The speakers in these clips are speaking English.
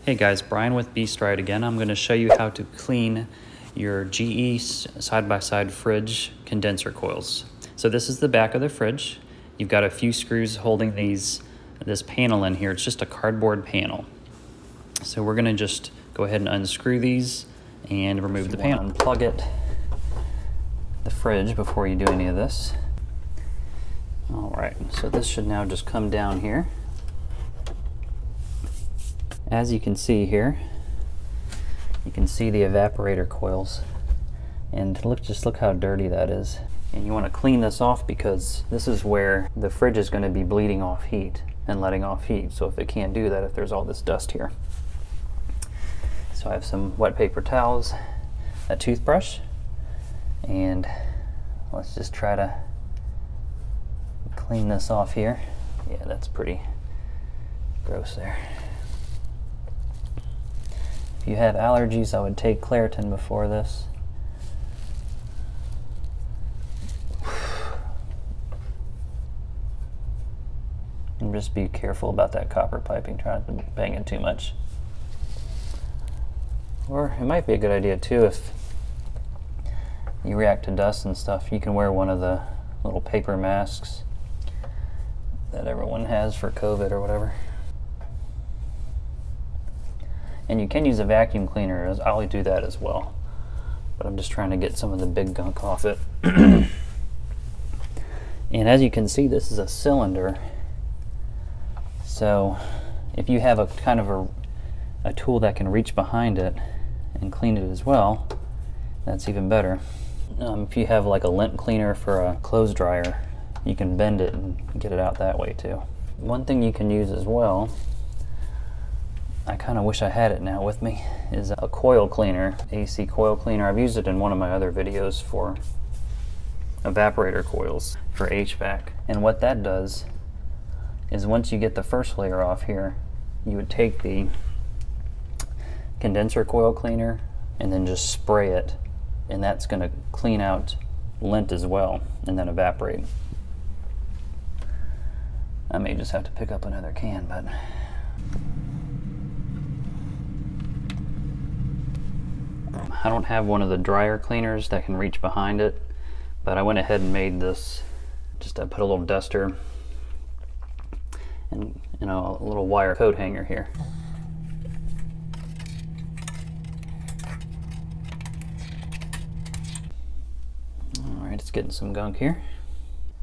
Hey guys, Brian with Beastride again. I'm going to show you how to clean your GE side-by-side fridge condenser coils. So this is the back of the fridge. You've got a few screws holding this panel in here. It's just a cardboard panel. So we're going to just go ahead and unscrew these and remove the panel. Unplug the fridge before you do any of this. Alright, so this should now just come down here. As you can see here, you can see the evaporator coils, and just look how dirty that is. And you want to clean this off because this is where the fridge is going to be bleeding off heat and letting off heat. So if it can't do that, if there's all this dust here. So I have some wet paper towels, a toothbrush, and let's just try to clean this off here. Yeah, that's pretty gross there. If you have allergies, I would take Claritin before this. And just be careful about that copper piping, try not to bang it too much. Or it might be a good idea too, if you react to dust and stuff, you can wear one of the little paper masks that everyone has for COVID or whatever. And you can use a vacuum cleaner. I'll do that as well. But I'm just trying to get some of the big gunk off it. And as you can see, this is a cylinder. So if you have a kind of a tool that can reach behind it and clean it as well, that's even better. If you have like a lint cleaner for a clothes dryer, you can bend it and get it out that way too. One thing you can use as well, I kind of wish I had it now with me, is a coil cleaner, AC coil cleaner. I've used it in one of my other videos for evaporator coils for HVAC. And what that does is once you get the first layer off here, you would take the condenser coil cleaner and then just spray it, and that's going to clean out lint as well and then evaporate. I may just have to pick up another can, but I don't have one of the dryer cleaners that can reach behind it, but I went ahead and made this. Just I put a little duster and a little wire coat hanger here. Alright, it's getting some gunk here.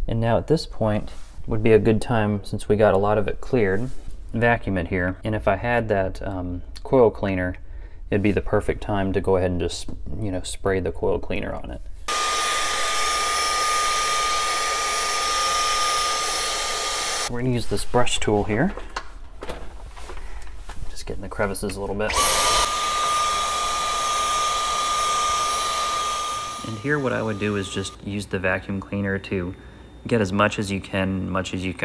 And now at this point would be a good time, since we got a lot of it cleared, vacuum it here. And if I had that coil cleaner, it'd be the perfect time to go ahead and just, spray the coil cleaner on it. We're going to use this brush tool here. Just getting the crevices a little bit. And here what I would do is just use the vacuum cleaner to get as much as you can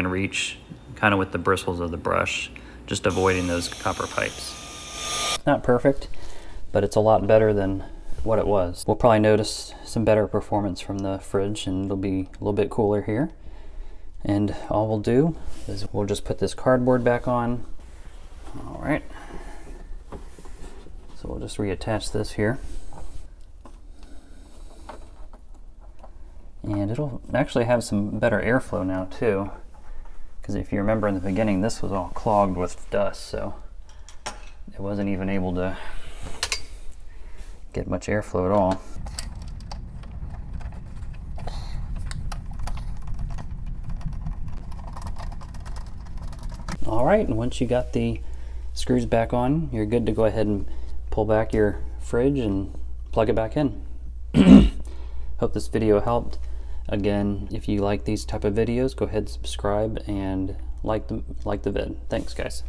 reach, kind of with the bristles of the brush, just avoiding those copper pipes. Not perfect, but it's a lot better than what it was. We'll probably notice some better performance from the fridge, and it'll be a little bit cooler here. And all we'll do is we'll just put this cardboard back on. All right. So we'll just reattach this here. And it'll actually have some better airflow now too, because if you remember in the beginning, this was all clogged with dust, so it wasn't even able to get much airflow at all. Alright, and once you got the screws back on, you're good to go ahead and pull back your fridge and plug it back in. Hope this video helped. Again, if you like these type of videos, go ahead and subscribe and like the vid. Thanks guys.